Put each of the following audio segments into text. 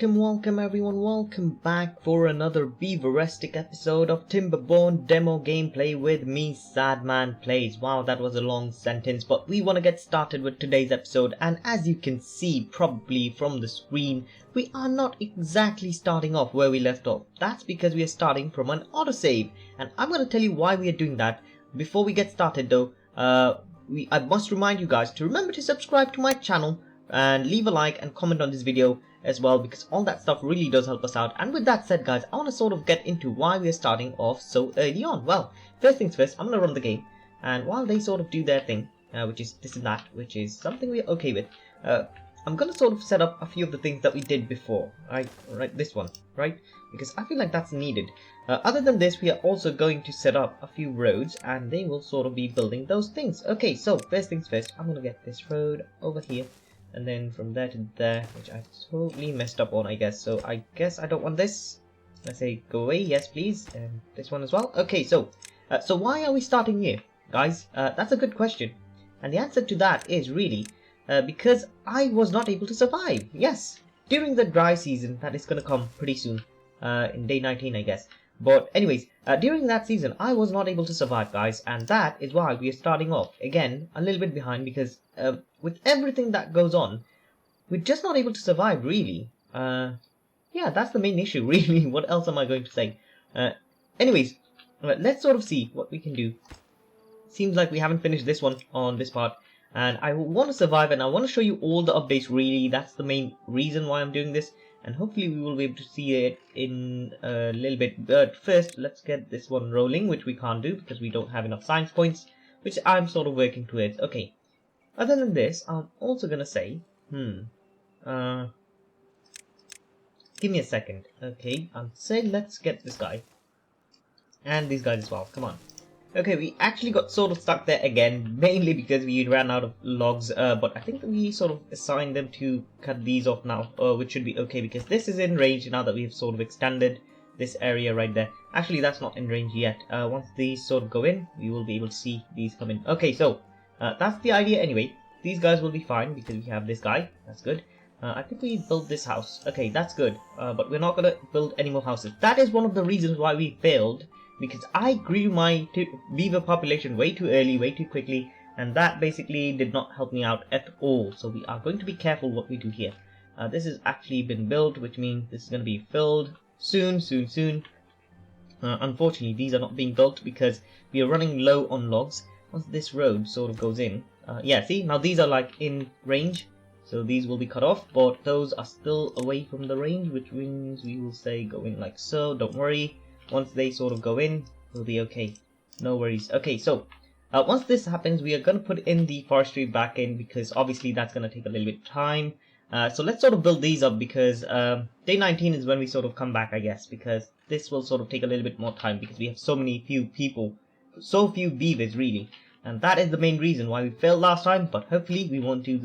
welcome everyone, welcome back for another beaveristic episode of Timberborn demo gameplay with me, Sadman Plays. Wow, that was a long sentence, but we want to get started with today's episode, and as you can see probably from the screen, we are not exactly starting off where we left off. That's because we are starting from an autosave, and I'm going to tell you why we are doing that. Before we get started though, I must remind you guys to remember to subscribe to my channel and leave a like and comment on this video as well, because all that stuff really does help us out. And with that said guys, I want to sort of get into why we are starting off so early on. Well, first things first, I'm going to run the game, and while they sort of do their thing, which is this and that, which is something we're okay with, I'm going to sort of set up a few of the things that we did before, right, this one, right, because I feel like that's needed. Other than this, we are also going to set up a few roads, and they will sort of be building those things. Okay, so first things first, I'm going to get this road over here, and then from there to there, which I totally messed up on, I guess. So I guess I don't want this. Let's say go away, yes please, and this one as well. Okay, so why are we starting here, guys? That's a good question, and the answer to that is really because I was not able to survive. Yes, during the dry season that is going to come pretty soon, in day 19, I guess. But anyways, during that season, I was not able to survive, guys, and that is why we are starting off, again, a little bit behind, because with everything that goes on, we're just not able to survive, really. Yeah, that's the main issue, really. What else am I going to say? Anyways, let's sort of see what we can do. Seems like we haven't finished this one on this part, and I want to survive, and I want to show you all the updates, really. That's the main reason why I'm doing this. And hopefully we will be able to see it in a little bit. But first, let's get this one rolling, which we can't do because we don't have enough science points, which I'm sort of working towards. Okay. Other than this, I'm also going to say, give me a second. Okay, I'll say let's get this guy. And these guys as well. Come on. Okay, we actually got sort of stuck there again, mainly because we ran out of logs, but I think we sort of assigned them to cut these off now, which should be okay, because this is in range now that we've sort of extended this area right there. Actually, that's not in range yet. Once these sort of go in, we will be able to see these come in. Okay, so that's the idea anyway. These guys will be fine because we have this guy. That's good. I think we built this house. Okay, that's good, but we're not going to build any more houses. That is one of the reasons why we failed, because I grew my beaver population way too early, way too quickly, and that basically did not help me out at all. So we are going to be careful what we do here. This has actually been built, which means this is going to be filled soon. Unfortunately, these are not being built because we are running low on logs. Once this road sort of goes in, yeah, see, now these are like in range, so these will be cut off, but those are still away from the range, which means we will say go in like so. Don't worry. Once they sort of go in, we'll be okay. No worries. Okay, so once this happens, we are going to put in the forestry back in, because obviously that's going to take a little bit of time. So let's sort of build these up, because day 19 is when we sort of come back, I guess, because this will sort of take a little bit more time, because we have so few people, so few beavers really, and that is the main reason why we failed last time. But hopefully we won't do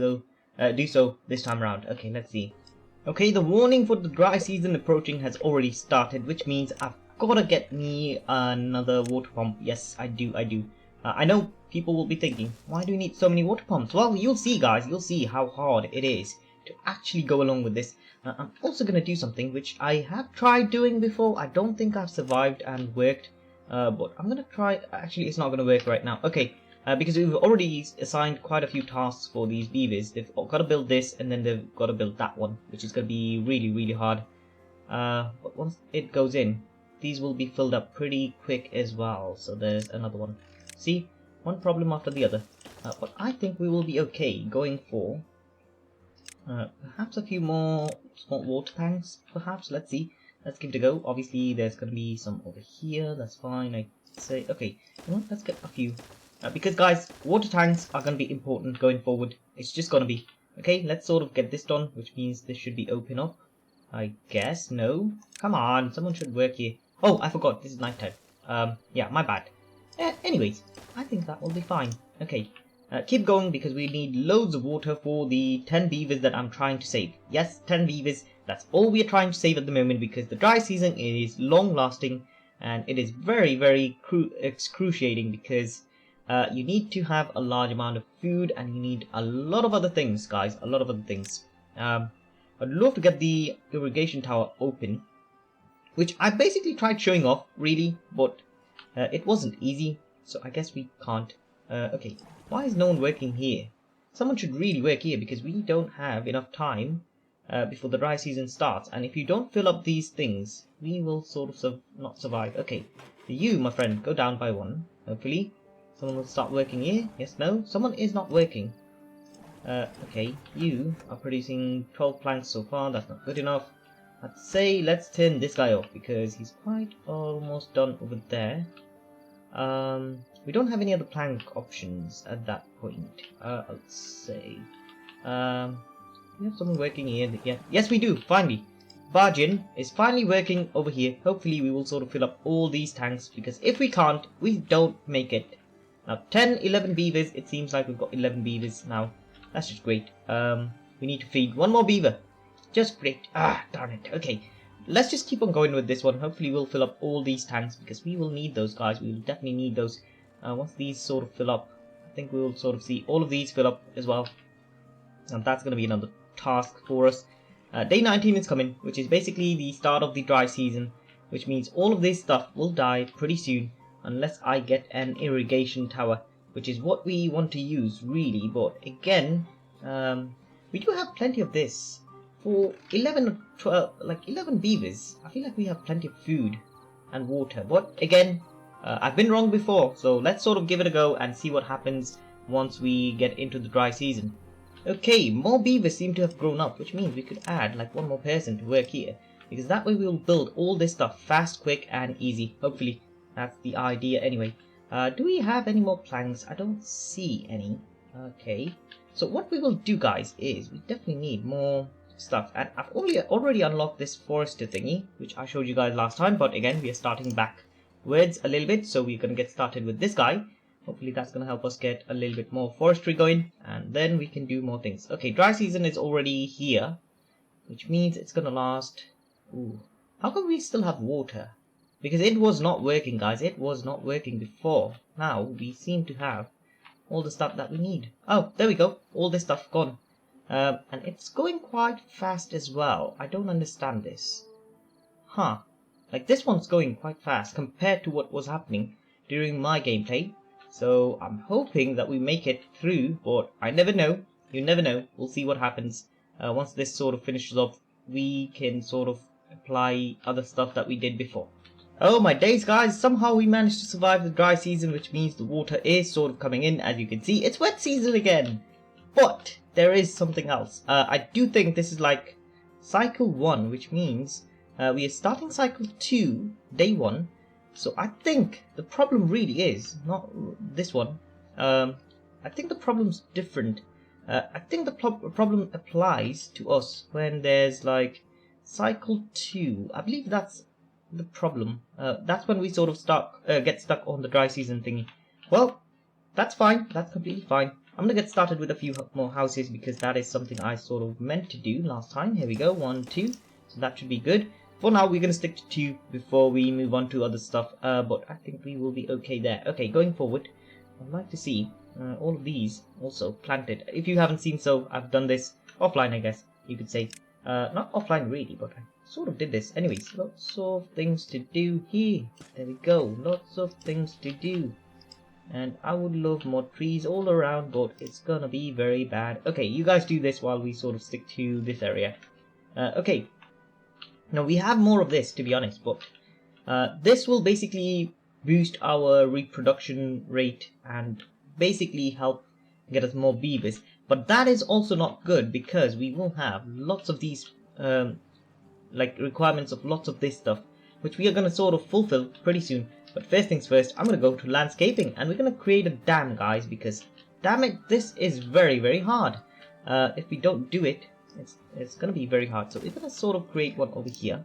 so this time around. Okay, let's see. Okay, the warning for the dry season approaching has already started, which means I've gotta get me another water pump. Yes, I do. I know people will be thinking, why do you need so many water pumps? Well, you'll see, guys. You'll see how hard it is to actually go along with this. I'm also gonna do something which I have tried doing before. I don't think I've survived and worked, but I'm gonna try. Actually, it's not gonna work right now. Okay, because we've already assigned quite a few tasks for these beavers. They've got to build this, and then they've got to build that one, which is gonna be really hard. But once it goes in, these will be filled up pretty quick as well. So there's another one. See, one problem after the other. But I think we will be okay going for perhaps a few more small water tanks. Perhaps, let's see. Let's give it a go. Obviously, there's going to be some over here. That's fine. I say okay. You know what? Let's get a few, because guys, water tanks are going to be important going forward. It's just going to be okay. Let's sort of get this done, which means this should be open up, I guess. No, come on, someone should work here. Oh, I forgot, this is nighttime. Yeah, my bad. Anyways, I think that will be fine. Okay, keep going, because we need loads of water for the 10 beavers that I'm trying to save. Yes, 10 beavers, that's all we are trying to save at the moment, because the dry season is long lasting, and it is very excruciating, because you need to have a large amount of food, and you need a lot of other things, guys, a lot of other things. I'd love to get the irrigation tower open, which I basically tried showing off, really, but it wasn't easy, so I guess we can't. Okay, why is no one working here? Someone should really work here, because we don't have enough time before the dry season starts, and if you don't fill up these things, we will sort of not survive. Okay, you, my friend, go down by one, hopefully. Someone will start working here. Yes, no? Someone is not working. Okay, you are producing 12 planks so far. That's not good enough. I'd say let's turn this guy off because he's quite almost done over there. We don't have any other plank options at that point. I'll say. We have someone working here. Yeah. Yes, we do. Finally. Bargain is finally working over here. Hopefully we will sort of fill up all these tanks, because if we can't, we don't make it. Now 10, 11 beavers. It seems like we've got 11 beavers now. That's just great. We need to feed one more beaver. Just great. Ah, darn it. Okay. Let's just keep on going with this one. Hopefully we'll fill up all these tanks, because we will need those, guys. We will definitely need those. Once these sort of fill up, I think we will sort of see all of these fill up as well. And that's going to be another task for us. Day 19 is coming, which is basically the start of the dry season, which means all of this stuff will die pretty soon, unless I get an irrigation tower, which is what we want to use, really. But again, we do have plenty of this. For 11 or 12, like 11 beavers, I feel like we have plenty of food and water. But again, I've been wrong before, so let's sort of give it a go and see what happens once we get into the dry season. Okay, more beavers seem to have grown up, which means we could add like one more person to work here, because that way we will build all this stuff fast, quick and easy. Hopefully, that's the idea anyway. Do we have any more planks? I don't see any. Okay, so what we will do, guys, is we definitely need more stuff, and I've already unlocked this forester thingy, which I showed you guys last time, but again we are starting backwards a little bit, so we're going to get started with this guy. Hopefully that's going to help us get a little bit more forestry going, and then we can do more things. Okay, dry season is already here, which means it's going to last. Ooh, how come we still have water? Because it was not working, guys. It was not working before. Now we seem to have all the stuff that we need. Oh, there we go. All this stuff gone. And it's going quite fast as well. I don't understand this. Huh. Like, this one's going quite fast compared to what was happening during my gameplay. So I'm hoping that we make it through, but I never know. You never know. We'll see what happens. Once this sort of finishes off, we can sort of apply other stuff that we did before. Oh my days, guys, somehow we managed to survive the dry season, which means the water is sort of coming in. As you can see, it's wet season again. But there is something else. I do think this is like cycle 1, which means we are starting cycle 2, day 1. So I think the problem really is not this one. I think the problem's different. I think the problem applies to us when there's like cycle 2. I believe that's the problem. That's when we sort of get stuck on the dry season thingy. Well, that's fine. That's completely fine. I'm gonna get started with a few more houses, because that is something I sort of meant to do last time. Here we go, 1, 2. So that should be good. For now, we're gonna stick to 2 before we move on to other stuff. But I think we will be okay there. Okay, going forward, I'd like to see all of these also planted. If you haven't seen, so I've done this offline, I guess you could say. Not offline really, but I sort of did this. Anyways, lots of things to do here. There we go, lots of things to do. And I would love more trees all around, but it's gonna be very bad. Okay, you guys do this while we sort of stick to this area. Okay. Now we have more of this, to be honest, but this will basically boost our reproduction rate and basically help get us more beavers. But that is also not good, because we will have lots of these like requirements of lots of this stuff, which we are going to sort of fulfill pretty soon. But first things first, I'm going to go to landscaping, and we're going to create a dam, guys, because damn it, this is very, very hard. If we don't do it, it's going to be very hard. So we're going to sort of create one over here.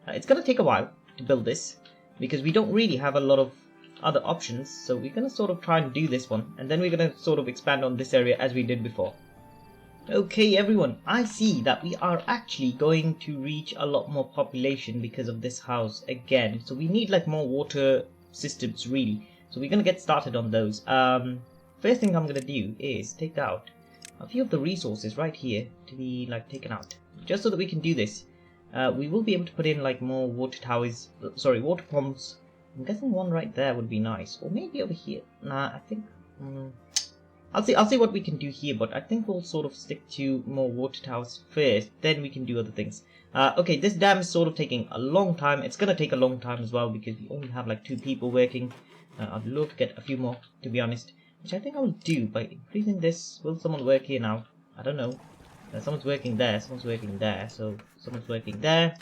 It's going to take a while to build this, because we don't really have a lot of other options. So we're going to sort of try and do this one, and then we're going to sort of expand on this area as we did before. Okay everyone, I see that we are actually going to reach a lot more population because of this house again. So we need like more water systems really. So we're going to get started on those. First thing I'm going to do is take out a few of the resources right here to be like taken out, just so that we can do this. We will be able to put in like more water towers, sorry, water pumps. I'm guessing one right there would be nice, or maybe over here. Nah, I think I'll see what we can do here, but I think we'll sort of stick to more water towers first, then we can do other things. Okay, this dam is sort of taking a long time. It's gonna take a long time as well because we only have like 2 people working. I'd love to get a few more, to be honest, which I think I will do by increasing this. Will someone work here now? I don't know. Someone's working there, someone's working there, so someone's working there.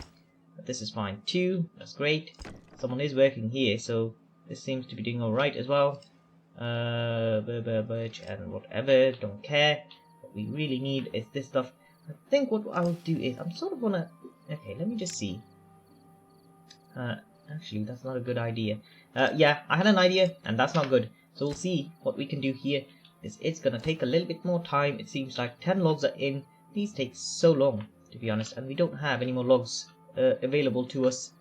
But this is fine too, that's great. Someone is working here, so this seems to be doing alright as well. Birch and whatever, don't care. What we really need is this stuff. I think what I will do is, I'm sort of wanna... Okay, let me just see. Actually, that's not a good idea. Yeah, I had an idea, and that's not good. So we'll see what we can do here. It's gonna take a little bit more time. It seems like 10 logs are in. These take so long, to be honest, and we don't have any more logs available to us.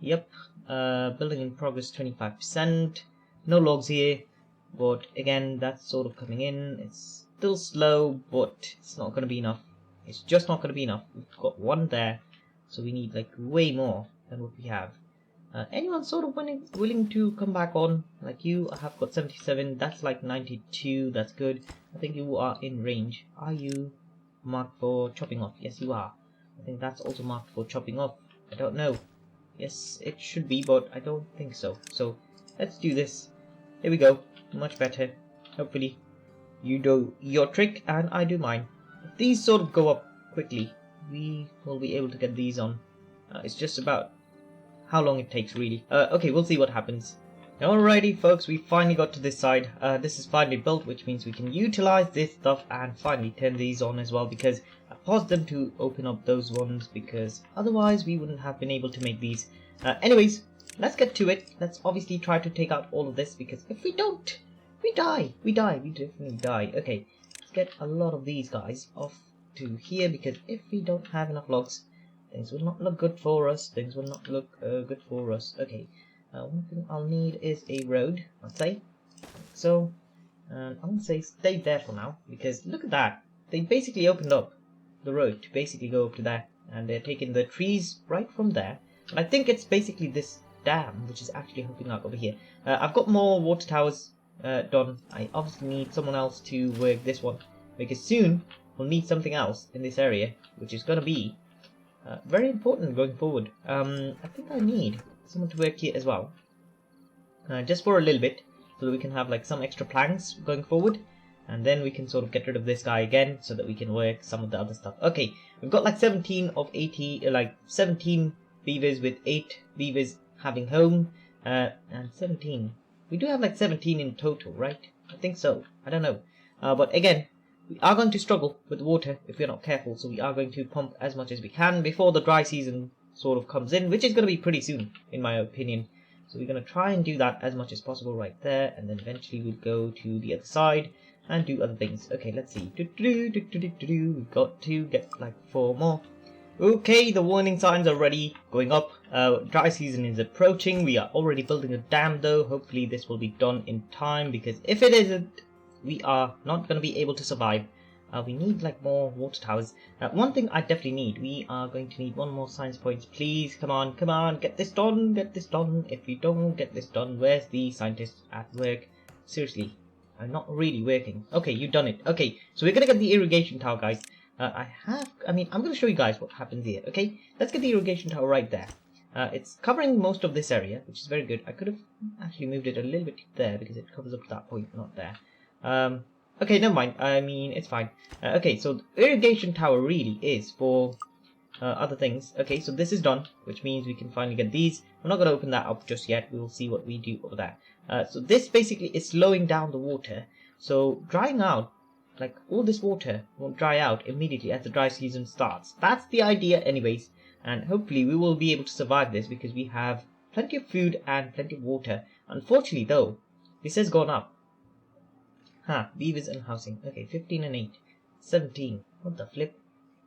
Yep, building in progress 25%. No logs here, but again, that's sort of coming in. It's still slow, but it's not gonna be enough. It's just not gonna be enough. We've got 1 there, so we need like way more than what we have. Anyone sort of willing to come back on? Like you, I have got 77, that's like 92, that's good. I think you are in range. Are you marked for chopping off? Yes, you are. I think that's also marked for chopping off. I don't know. Yes, it should be, but I don't think so. So, let's do this. Here we go. Much better. Hopefully, you do your trick and I do mine. If these sort of go up quickly, we will be able to get these on. It's just about how long it takes, really. Okay, we'll see what happens. Alrighty, folks, we finally got to this side. This is finally built, which means we can utilize this stuff and finally turn these on as well, because I paused them to open up those ones, because otherwise we wouldn't have been able to make these. Anyways, let's get to it. Let's obviously try to take out all of this, because if we don't, we die. We definitely die. Okay, let's get a lot of these guys off to here, because if we don't have enough logs, things will not look good for us. Things will not look good for us. Okay, one thing I'll need is a road, I'll say. So, I'll say stay there for now, because look at that. They basically opened up the road to basically go up to there, and they're taking the trees right from there. And I think it's basically this dam which is actually helping out over here. I've got more water towers done. I obviously need someone else to work this one, because soon we'll need something else in this area, which is going to be very important going forward. I think I need someone to work here as well, just for a little bit, so that we can have like some extra planks going forward, and then we can sort of get rid of this guy again, so that we can work some of the other stuff. Okay, we've got like 17 of 80, like 17 beavers with 8 beavers having home, and 17. We do have like 17 in total, right? I think so. I don't know, but again, we are going to struggle with water if we're not careful, so we are going to pump as much as we can before the dry season sort of comes in, which is going to be pretty soon, in my opinion. So we're going to try and do that as much as possible right there, and then eventually we'll go to the other side and do other things. Okay, let's see. We've got to get like 4 more. Okay, the warning signs are already going up. Dry season is approaching. We are already building a dam though. Hopefully this will be done in time, because if it isn't, we are not going to be able to survive. We need like more water towers. One thing I definitely need, we are going to need 1 more science point, please. Come on, get this done, get this done. If we don't get this done, where's the scientist at work? Seriously, I'm not really working. Okay, you've done it. Okay, so we're going to get the irrigation tower, guys. I'm going to show you guys what happens here. Okay, let's get the irrigation tower right there. It's covering most of this area, which is very good. I could have actually moved it a little bit there, because it covers up to that point, not there. Okay, never mind. I mean, it's fine. Okay, so the irrigation tower really is for other things. Okay, so this is done, which means we can finally get these. We're not going to open that up just yet. We will see what we do over there. So this basically is slowing down the water. So drying out, like all this water won't dry out immediately as the dry season starts. That's the idea anyways. And hopefully we will be able to survive this, because we have plenty of food and plenty of water. Unfortunately though, this has gone up. Beavers and housing. Okay, 15 and 8. 17. What the flip?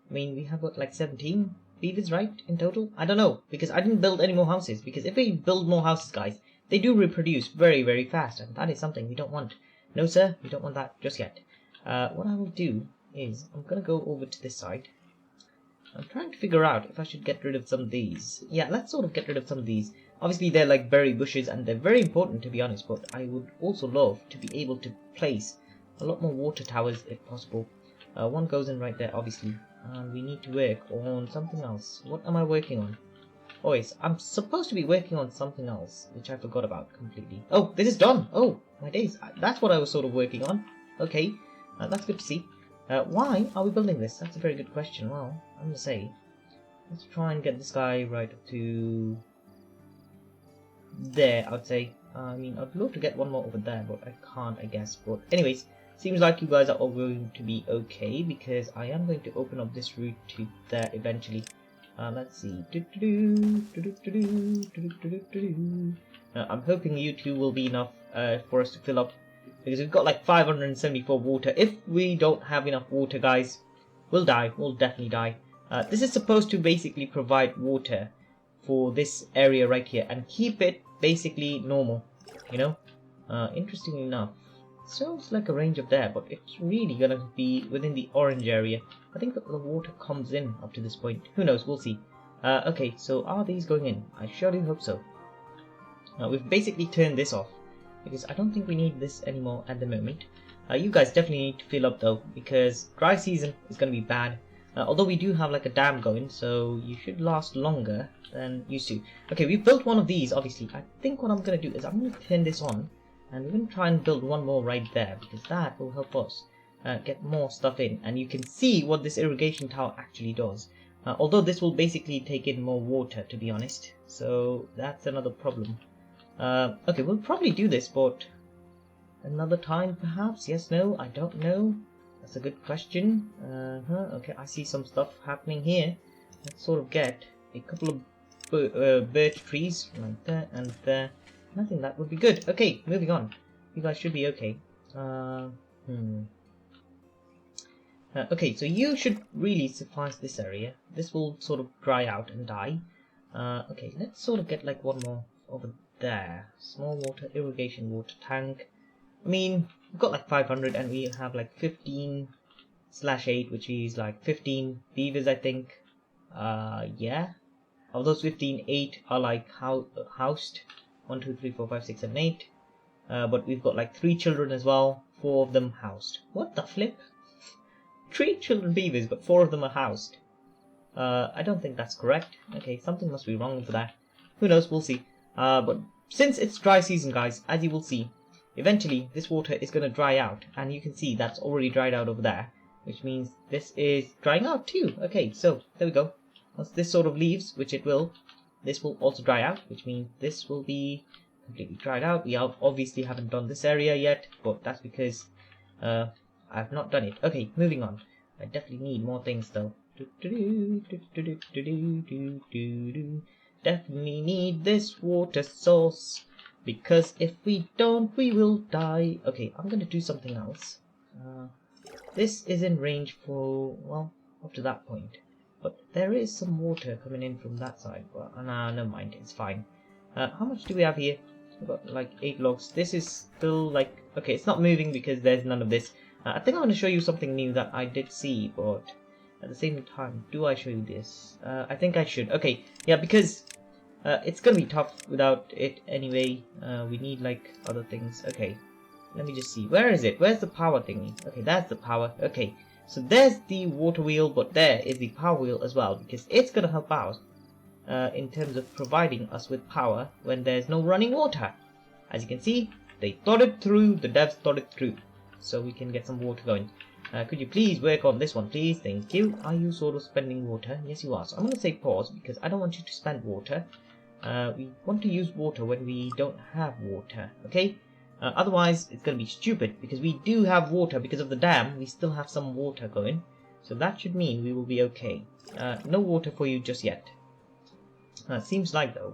I mean, we have got like 17 beavers, right, in total? I don't know, because I didn't build any more houses. Because if we build more houses, guys, they do reproduce very, very fast. And that is something we don't want. No, sir, we don't want that just yet. What I will do is I'm gonna go over to this side. I'm trying to figure out if I should get rid of some of these. Yeah, let's sort of get rid of some of these. Obviously they're like berry bushes and they're very important to be honest, but I would also love to be able to place a lot more water towers if possible. One goes in right there obviously, and we need to work on something else. What am I working on? Oh yes, I'm supposed to be working on something else, which I forgot about completely. Oh, this is done! Oh, my days, that's what I was sort of working on. Okay, that's good to see. Why are we building this? That's a very good question. Well, I'm gonna say, let's try and get this guy right up to there, I'd say. I mean, I'd love to get one more over there, but I can't, I guess. But anyways, seems like you guys are all going to be okay, because I am going to open up this route to there eventually. Let's see. I'm hoping you two will be enough for us to fill up, because we've got like 574 water. If we don't have enough water, guys, we'll die. We'll definitely die. This is supposed to basically provide water for this area right here and keep it basically normal, you know. Interestingly enough, sounds like a range up there, but it's really gonna be within the orange area. I think that the water comes in up to this point. Who knows? We'll see. Okay, so are these going in? I surely hope so. We've basically turned this off, because I don't think we need this anymore at the moment. You guys definitely need to fill up though, because dry season is going to be bad. Although we do have like a dam going, so you should last longer than used to. Okay, we built one of these, obviously. I think what I'm going to do is I'm going to turn this on, and we're going to try and build one more right there, because that will help us get more stuff in. And you can see what this irrigation tower actually does. Although this will basically take in more water, to be honest. So that's another problem. Okay, we'll probably do this, but another time perhaps? Yes, no, I don't know. That's a good question. Okay, I see some stuff happening here. Let's sort of get a couple of birch trees like there and there. And I think that would be good. Okay, moving on. You guys should be okay. Okay, so you should really suffice this area. This will sort of dry out and die. Okay, let's sort of get like one more over there. Small water, irrigation water tank. I mean, we've got like 500 and we have like 15/8, which is like 15 beavers, I think. Yeah. Of those 15, 8 are like housed. 1, 2, 3, 4, 5, 6, 7, 8. But we've got like 3 children as well. 4 of them housed. What the flip? 3 children beavers, but 4 of them are housed. I don't think that's correct. Okay, something must be wrong with that. Who knows? We'll see. But since it's dry season, guys, as you will see, eventually this water is going to dry out, and you can see that's already dried out over there, which means this is drying out too. Okay, so there we go. Once this sort of leaves, which it will, this will also dry out, which means this will be completely dried out. We obviously haven't done this area yet, but that's because I've not done it. Okay, moving on. I definitely need more things though. Definitely need this water source, because if we don't, we will die. Okay, I'm gonna do something else. This is in range for, well, up to that point. But there is some water coming in from that side. Well, nah, never mind, it's fine. How much do we have here? We've got like 8 logs. This is still like, okay, it's not moving because there's none of this. I think I'm going to show you something new that I did see, but at the same time, do I show you this? I think I should. Okay, yeah, because it's going to be tough without it anyway. We need like other things. Okay, let me just see. Where is it? Where's the power thingy? Okay, that's the power. Okay, so there's the water wheel, but there is the power wheel as well, because it's going to help out in terms of providing us with power when there's no running water. As you can see, they thought it through, the devs thought it through, so we can get some water going. Could you please work on this one, please? Thank you. Are you sort of spending water? Yes, you are. So I'm going to say pause, because I don't want you to spend water. We want to use water when we don't have water, okay? Otherwise, it's going to be stupid, because we do have water because of the dam. We still have some water going, so that should mean we will be okay. No water for you just yet. Seems like, though,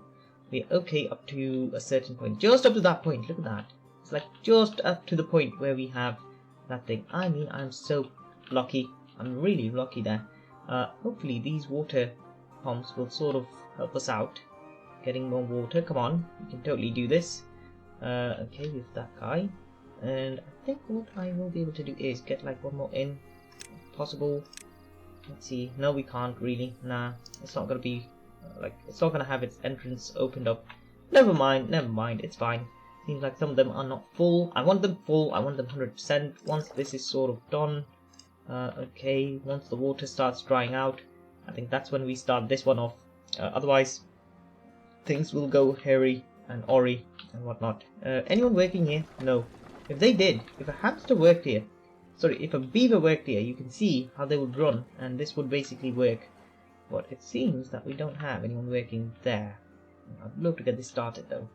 we're okay up to a certain point. Just up to that point. Look at that. It's like just up to the point where we have that thing. I mean, I'm so lucky. I'm really lucky there. Hopefully these water pumps will sort of help us out getting more water. Come on, we can totally do this. Okay, with that guy. And I think what I will be able to do is get like one more in. possible? Let's see. No, we can't really. Nah, it's not gonna be it's not gonna have its entrance opened up. Never mind, never mind. It's fine. Seems like some of them are not full. I want them full. I want them 100%. Once this is sort of done, okay. Once the water starts drying out, I think that's when we start this one off. Otherwise, things will go hairy and orry and whatnot. Anyone working here? No. If they did, if a hamster worked here, sorry, if a beaver worked here, you can see how they would run, and this would basically work. But it seems that we don't have anyone working there. I'd love to get this started though.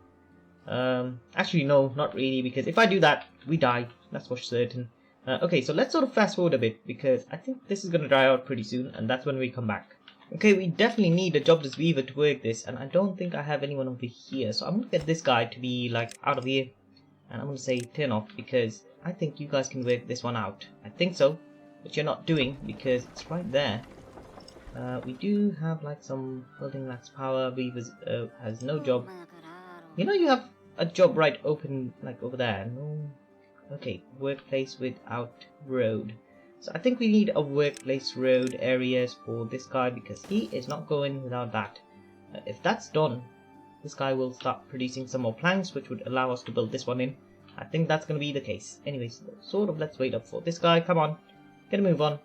Actually no, not really, because if I do that, we die. That's for certain. Okay, so let's sort of fast forward a bit, because I think this is going to dry out pretty soon, and that's when we come back. Okay, we definitely need a jobless beaver to work this, and I don't think I have anyone over here, so I'm going to get this guy to be like out of here, and I'm going to say turn off, because I think you guys can work this one out. I think so, but you're not doing, because it's right there. We do have like some building lacks power. Beavers has no job. You know, you have a job right open like over there. No. Okay, workplace without road. So I think we need a workplace road areas for this guy, because he is not going without that. If that's done, this guy will start producing some more planks, which would allow us to build this one in. I think that's going to be the case. Anyways, sort of let's wait up for this guy. Come on, get a move on.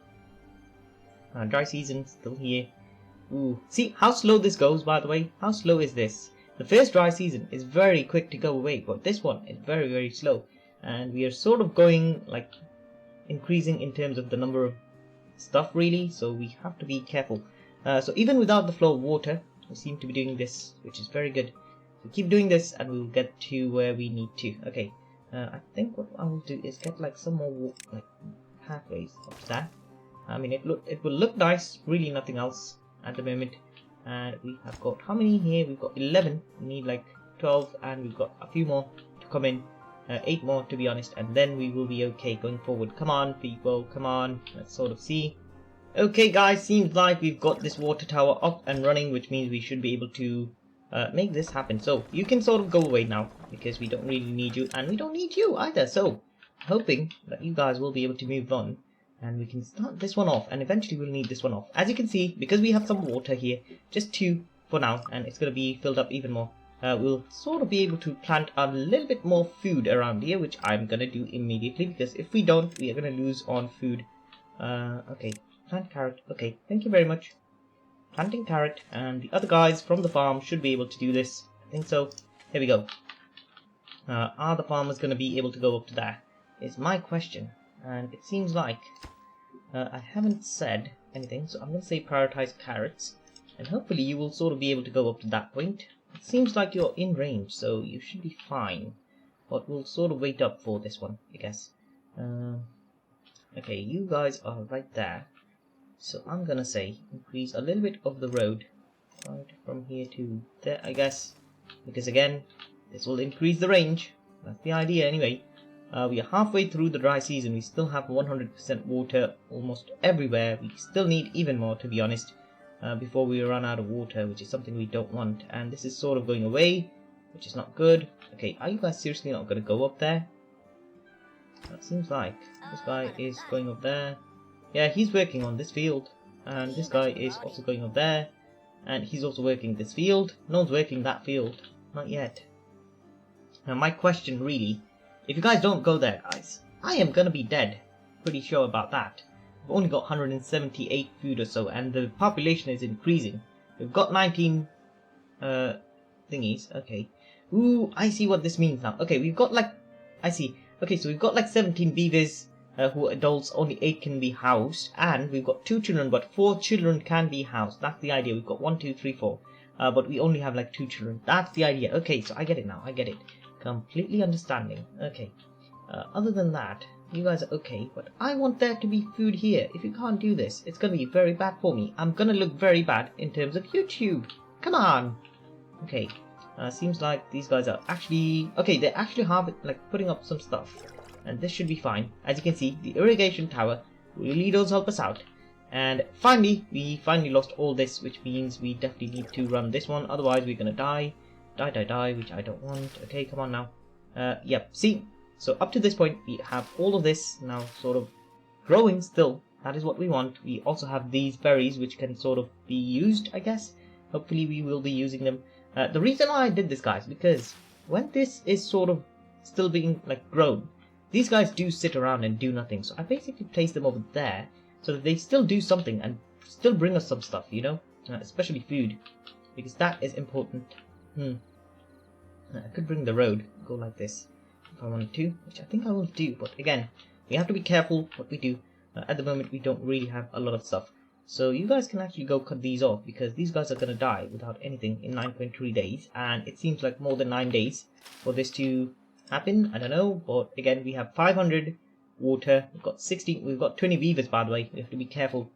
Dry season still here. Ooh, see how slow this goes, by the way. How slow is this? The first dry season is very quick to go away, but this one is very, very slow. And we are sort of going like increasing in terms of the number of stuff really, so we have to be careful. So even without the flow of water, we seem to be doing this, which is very good. So keep doing this and we'll get to where we need to. Okay, I think what I will do is get like some more like pathways up to that. I mean, it will look nice, really nothing else at the moment. And we have got how many here? We've got 11. We need like 12, and we've got a few more to come in. 8 more to be honest, and then we will be okay going forward. Come on, people, come on. Let's sort of see. Okay, guys, seems like we've got this water tower up and running, which means we should be able to make this happen. So you can sort of go away now, because we don't really need you, and we don't need you either. So hoping that you guys will be able to move on, and we can start this one off, and eventually we'll need this one off. As you can see, because we have some water here, just 2 for now, and it's going to be filled up even more. We'll sort of be able to plant a little bit more food around here, which I'm going to do immediately, because if we don't, we are going to lose on food. Okay, plant carrot. Okay, thank you very much. Planting carrot, and the other guys from the farm should be able to do this. I think so. Here we go. Are the farmers going to be able to go up to there? Is my question. And it seems like I haven't said anything, so I'm going to say prioritize carrots, and hopefully you will sort of be able to go up to that point. It seems like you're in range, so you should be fine, but we'll sort of wait up for this one, I guess. Okay, you guys are right there, so I'm going to say increase a little bit of the road right from here to there, I guess, because again, this will increase the range. That's the idea anyway. We are halfway through the dry season. We still have 100% water almost everywhere. We still need even more, to be honest, before we run out of water, which is something we don't want. And this is sort of going away, which is not good. Okay, are you guys seriously not going to go up there? That seems like this guy is going up there. Yeah, he's working on this field. And this guy is also going up there. And he's also working this field. No one's working that field. Not yet. Now my question really, if you guys don't go there, guys, I am gonna be dead. Pretty sure about that. We've only got 178 food or so, and the population is increasing. We've got 19 thingies. Okay. Ooh, I see what this means now. Okay, we've got like, I see. Okay, so we've got like 17 beavers who are adults. Only 8 can be housed, and we've got 2 children, but 4 children can be housed. That's the idea. We've got 1, 2, 3, 4, but we only have like 2 children. That's the idea. Okay, so I get it now. I get it. Completely understanding. Okay. Other than that, you guys are okay, but I want there to be food here. If you can't do this, it's gonna be very bad for me. I'm gonna look very bad in terms of YouTube. Come on. Okay. Seems like these guys are actually okay. They actually have like putting up some stuff, and this should be fine. As you can see, the irrigation tower really does help us out. And finally, we finally lost all this, which means we definitely need to run this one. Otherwise, we're gonna die. Die, which I don't want. Okay, come on now. Yep, see? So up to this point, we have all of this now sort of growing still. That is what we want. We also have these berries which can sort of be used, I guess. Hopefully we will be using them. The reason why I did this, guys, because when this is sort of still being like grown, these guys do sit around and do nothing. So I basically placed them over there so that they still do something and still bring us some stuff, you know, especially food, because that is important. I could bring the road, go like this if I wanted to, which I think I will do. But again, we have to be careful what we do. At the moment, we don't really have a lot of stuff. So you guys can actually go cut these off, because these guys are going to die without anything in 9.3 days. And it seems like more than 9 days for this to happen. I don't know. But again, we have 500 water. We've got 16. We've got 20 beavers, by the way. We have to be careful.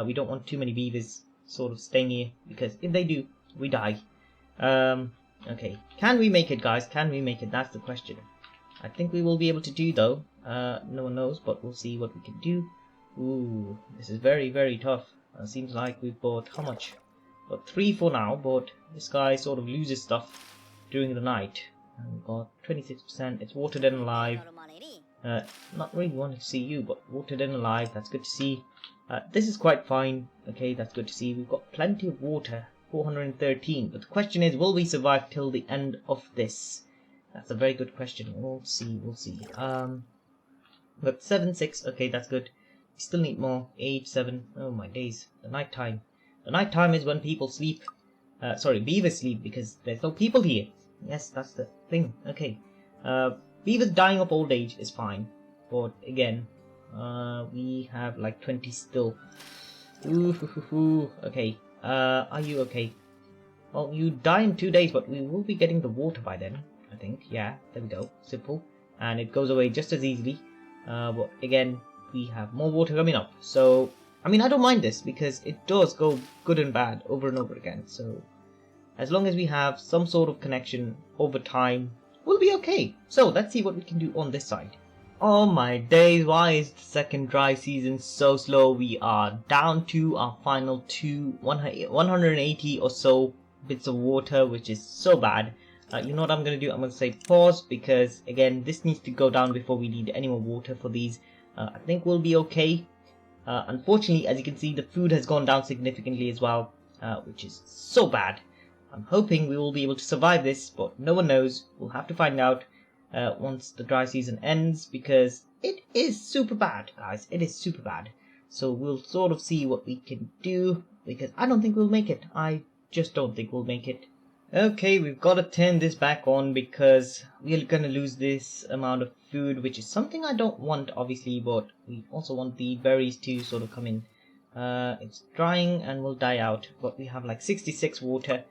We don't want too many beavers sort of staying here, because if they do, we die. Okay. Can we make it, guys? Can we make it? That's the question. I think we will be able to do, though. No one knows, but we'll see what we can do. Ooh, this is very, very tough. Seems like we've bought, how much? Got 3 for now, but this guy sort of loses stuff during the night. And we've got 26%. It's watered and alive. Not really wanting to see you, but watered and alive. That's good to see. This is quite fine. Okay, that's good to see. We've got plenty of water. 413. But the question is, will we survive till the end of this? That's a very good question. We'll see. We'll see. But 7, 6. Okay, that's good. We still need more. 8, 7. Oh my days. The night time. The night time is when people sleep. Sorry, beavers sleep, because there's no people here. Yes, that's the thing. Okay. Beavers dying of old age is fine. But again, we have like 20 still. Ooh. Okay. Are you okay? Well, you die in 2 days, but we will be getting the water by then, I think. Yeah, there we go. Simple. And it goes away just as easily. But again, we have more water coming up. So, I mean, I don't mind this, because it does go good and bad over and over again. So, as long as we have some sort of connection over time, we'll be okay. So, let's see what we can do on this side. Oh my days, why is the second dry season so slow? We are down to our final 180 or so bits of water, which is so bad. You know what I'm going to do? I'm going to say pause, because again, this needs to go down before we need any more water for these. I think we'll be okay. Unfortunately, as you can see, the food has gone down significantly as well, which is so bad. I'm hoping we will be able to survive this, but no one knows. We'll have to find out once the dry season ends, because it is super bad, guys. It is super bad. So we'll sort of see what we can do, because I don't think we'll make it. I just don't think we'll make it. Okay, we've got to turn this back on, because we're going to lose this amount of food, which is something I don't want, obviously, but we also want the berries to sort of come in. It's drying and will die out, but we have like 66 water.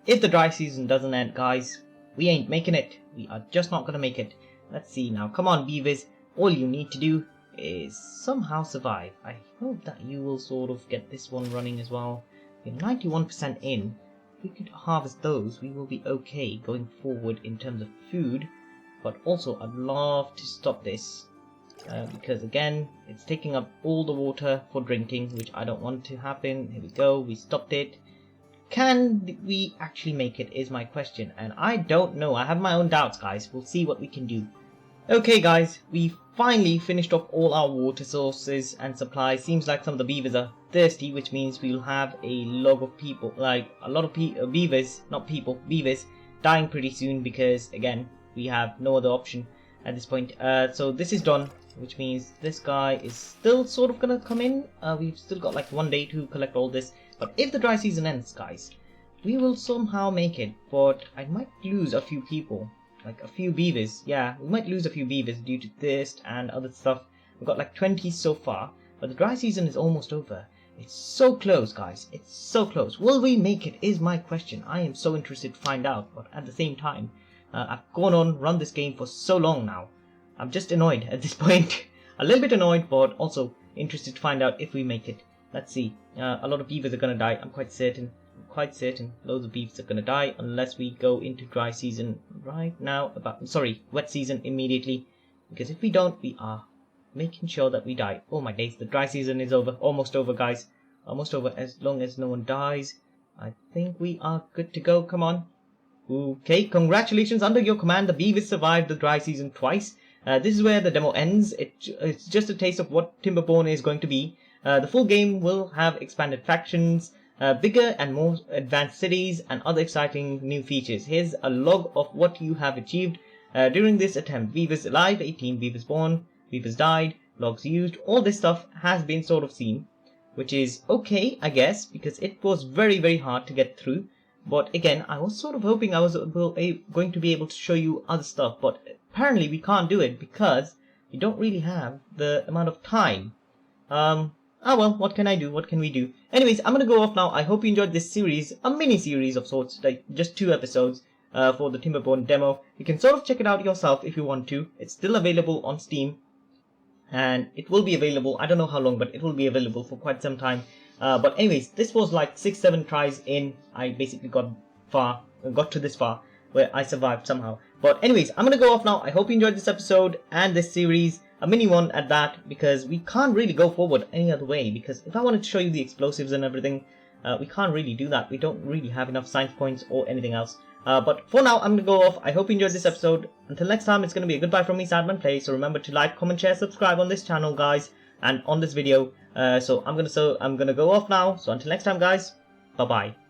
If the dry season doesn't end, guys, we ain't making it. We are just not going to make it. Let's see now. Come on, beavers. All you need to do is somehow survive. I hope that you will sort of get this one running as well. We're 91% in. If we could harvest those, we will be okay going forward in terms of food. But also, I'd love to stop this. Because again, it's taking up all the water for drinking, which I don't want to happen. Here we go. We stopped it. Can we actually make it is my question, and I don't know. I have my own doubts, guys. We'll see what we can do. Okay, guys, we finally finished off all our water sources and supplies. Seems like some of the beavers are thirsty, which means we'll have a lot of people, like a lot of beavers, not people, beavers, dying pretty soon, because again, we have no other option at this point. So this is done, which means this guy is still sort of gonna come in. We've still got like 1 day to collect all this. But if the dry season ends, guys, we will somehow make it. But I might lose a few people, like a few beavers. Yeah, we might lose a few beavers due to thirst and other stuff. We've got like 20 so far, but the dry season is almost over. It's so close, guys. It's so close. Will we make it is my question. I am so interested to find out, but at the same time, I've run this game for so long now. I'm just annoyed at this point. A little bit annoyed, but also interested to find out if we make it. Let's see. A lot of beavers are going to die. I'm quite certain. Loads of beavers are going to die unless we go into dry season right now. Wet season immediately. Because if we don't, we are making sure that we die. Oh my days, the dry season is over. Almost over, guys. Almost over. As long as no one dies, I think we are good to go. Come on. Okay, congratulations. Under your command, the beavers survived the dry season twice. This is where the demo ends. It's just a taste of what Timberborn is going to be. The full game will have expanded factions, bigger and more advanced cities, and other exciting new features. Here's a log of what you have achieved during this attempt. Beavers alive, 18 beavers born, beavers died, logs used. All this stuff has been sort of seen, which is okay, I guess, because it was very hard to get through. But again, I was sort of hoping I was going to be able to show you other stuff, but apparently we can't do it because we don't really have the amount of time. Well, what can I do? What can we do? Anyways, I'm gonna go off now. I hope you enjoyed this series, a mini series of sorts, like just 2 episodes for the Timberborn demo. You can sort of check it out yourself if you want to. It's still available on Steam, and it will be available, I don't know how long, but it will be available for quite some time. But anyways, this was like 6-7 tries in. I basically got to this far where I survived somehow. But anyways, I'm gonna go off now. I hope you enjoyed this episode and this series, a mini one at that, because we can't really go forward any other way. Because if I wanted to show you the explosives and everything, we can't really do that. We don't really have enough science points or anything else. But for now, I'm gonna go off. I hope you enjoyed this episode. Until next time, it's gonna be a goodbye from me, Sadman Plays. So remember to like, comment, share, subscribe on this channel, guys, and on this video. So I'm gonna go off now. So until next time, guys, bye bye.